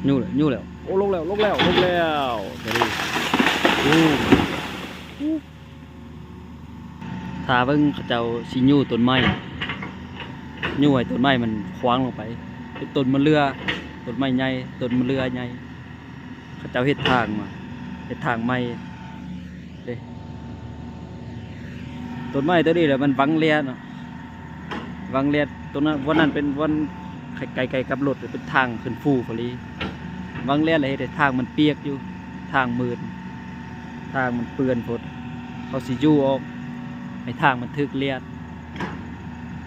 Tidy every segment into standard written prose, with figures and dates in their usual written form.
ยู่แล้วโอ้ลงแล้วเดี๋ยวดิถ้าเบิ่งเขาเจ้าสิยู่ต้นไม้ยู่ไอ้ต้นไม้มันขวางลงไปเป็นต้นมะเดื่อต้นไม้ใหญ่ต้นมะเดื่อใหญ่เขาเจ้าเฮ็ดทางมาเฮ็ดทางใหม่เด้ต้นไม้ตัวนี้แหละมันวังเลียเนาะวังเลียตรงนั้นวันนั้นเป็นวันไกลๆกับรถเป็นทางขึ้นฟูพอดีวังเลียอะไรแต่ทางมันเปียกอยู่ทางมืดทางมันเปื้อนฝนเขาสิยู่ออกให้ทางมันทึกเลียด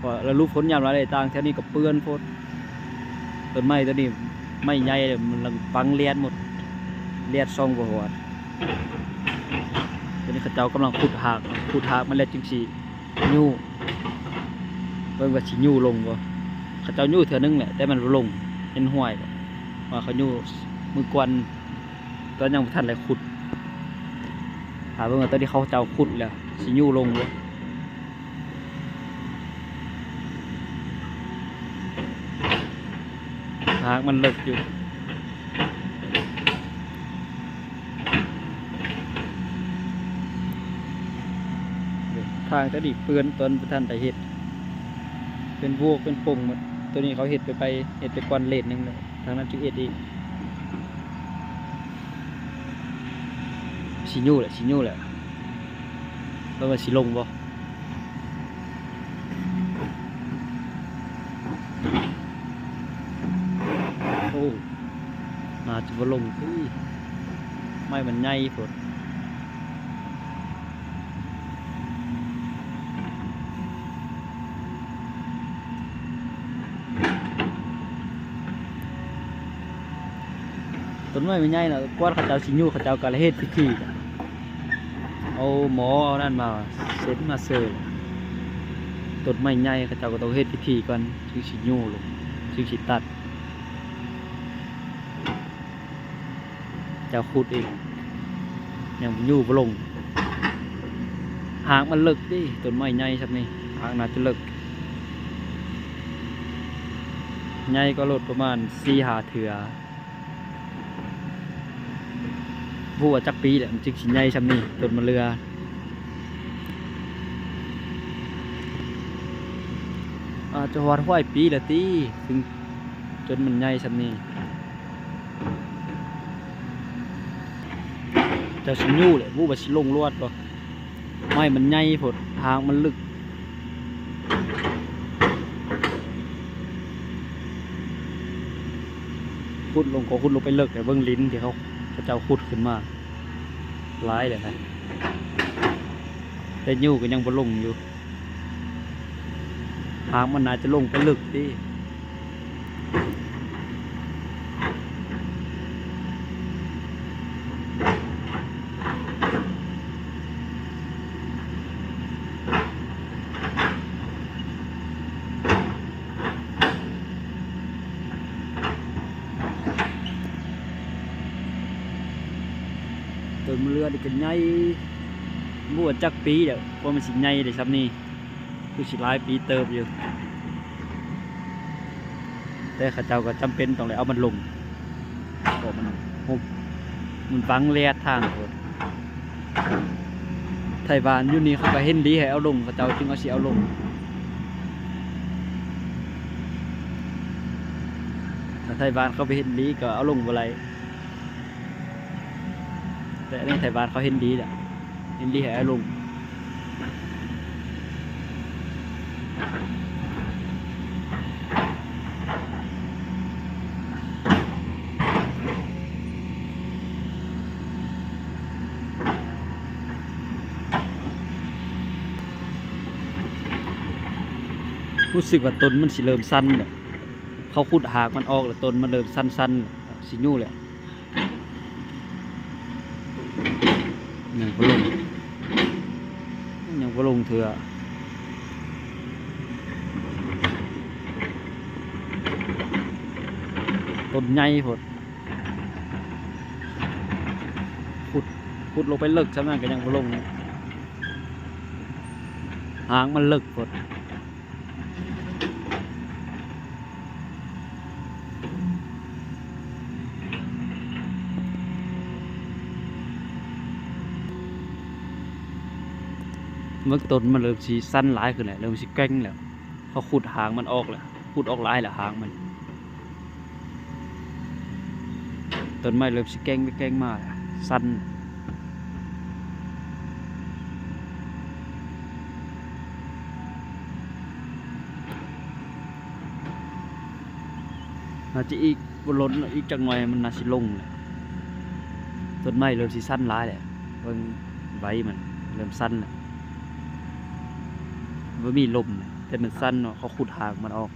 พอเรารู้ฝนยามอะไรต่างแถวนี้ก็เปื้อนฝนต้นไม้ตัวนี้ไม่ใหญ่เลยมันฟังเลียดหมดเลียดซ่องหัวตอนนี้เขาเจ้ากำลังขุดหากมันแล้วจึงสียู่เบิ่งว่าสิยู่ลงบ่เขาเจ้ายู่เถื่อนึงแหละแต่มันลงเป็นห้วยว่าเขายู่มือกวนตอนยังบ่ทันอะไรขุดหาเบิ่งว่าตอนที่เขาเจ้าขุดแล้วสิยู่ลงบ่หากมันเลิกอยู่ทางตะดิเปื้อนต้นท่านแต่เห็ดเป็นพวกเป็นปุ่งหมดตัวนี้เขาเห็ดไปเห็ดไปกวนเลนนึงเลยทางนั้นจุเอ็ดอีกชิญูแหละแล้วว่าชิลงบ่โอ้น่าจะบ่ลงที่ไม่มันใหญ่พอดต้นไม้ไม่ใหญ่นะกวาดเขาเจ้าชิญูเขาเจ้ากาลเฮ็ดพิธีเอาหมอเอานั่นมาเซ็ตมาเสิร์ฟต้นไม้ใหญ่เขาเจ้าก็ต้องเฮ็ดพิธีก่อนถึงชิญูลงถึงสิตัดเจ้าขุดเองยังยู่บ่ลงหางมันเลิกดิต้นไม้ใหญ่ครับนี่หางน่าจะเลิกใหญ่ก็ลดประมาณ4-5 เทื่อผู้ว่าจักปีแหละมันจึงสิใหญ่ซำนี้ต้นมะเดื่ออาจจะฮอดห้วยปีละติถึงจนมันใหญ่ซำนี้จะสิยู่แหละผู้ว่าสิลงรวดบ่ไม้มันใหญ่โพดทางมันลึกขุดลงไปเลิกแต่เบิ่งลิ้นที่เขาเจ้าขุดขึ้นมาหลายเลยนะแต่ยู่ก็ยังบ่ลงอยู่หางมันน่าจะลงไปลึกดิต้นมะเดื่อนี่ก็ใหญ่บ่ว่าจักปีเด้อเพราะมันสิใหญ่ได้ซำนี้คือสิหลายปีเติบอยู่แต่ข้าเจ้าก็จำเป็นต้องเลยเอามันลงเพราะมันฟังแลดทางโพดไทยบ้านอยู่นี่เขาก็เห็นดีให้เอาลงข้าเจ้าจึงเอาสิเอาลงถ้าไทยบ้านเขาไปเห็นดีก็เอาลงบ่ไรแต่ในไทยบ้านเขาเห็นดีแหละเห็นดีให้เอาลงรู้สึกว่าต้นมันสิเริ่มสั้นเนี่ยเขาขุดหากมันออกแล้วต้นมันเริ่มสั้นสิยู่แหละยังบ่ลงเถื่อต้นใหญ่พดขุดลงไปลึกซะนั่นก็ยังบ่ลงหางมันลึกพด เมื่อต้นมันเริ่มสีสั้นหลายขึ้นแล้วเริ่มสีแกร่งแล้วเขาขุดหางมันออกแล้วขุดออกหลายแล้วหางมันต้นไม้เริ่มสีแกร่งไปแกร่งมากสั้นน่าจะอีกบนรถอีกจักหน่อยมันน่าสิลงแหละต้นไม้เริ่มสีสั้นหลายแล้วเบิ่งใบมันเริ่มสั้นแล้วมันมีลมแต่มันสั้นเนาะเขาขุดหางมันออก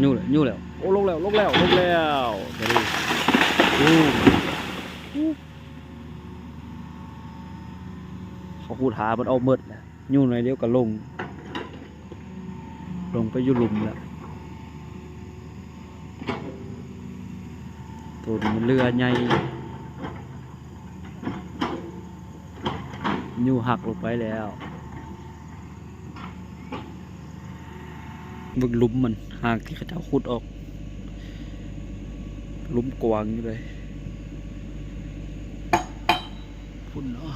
ยู่แล้วโอ้ลงแล้วตัวนี้เขาขุดหามันเอาเมิดแล้วยู่หน่อยเดียวก็ลงไปอยู่หลุมแล้วตัวมันเรือใหญ่ยู่หักลงไปแล้วบึกหลุมมันหากที่เขาเจ้าขุดออกหลุมกว้างอยู่เลยพุ่นเนาะ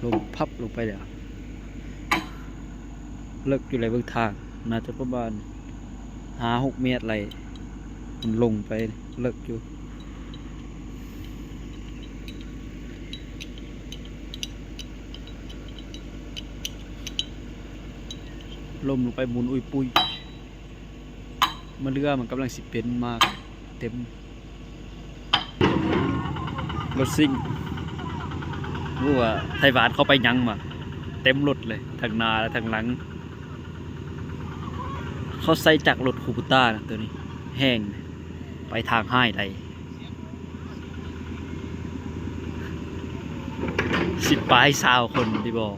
ลงพับลงไปแล้วเลิกอยู่เลยเบื้องทางน่าจะประมาณ5-6 เมตรอะไรมันลงไปเลิกอยู่ลมลงไปหมุนอุยปุยมันเรือมันกำลังสิเป็นมากเต็มรถซิ่งรู้ว่าไทยหวานเข้าไปยังมาเต็มรถเลยทางหน้าและทางหลังเขาใส่จากรถคูบูต้านะตัวนี้แห้งไปทางห้ายไร10 ปลาย20 คนที่บอก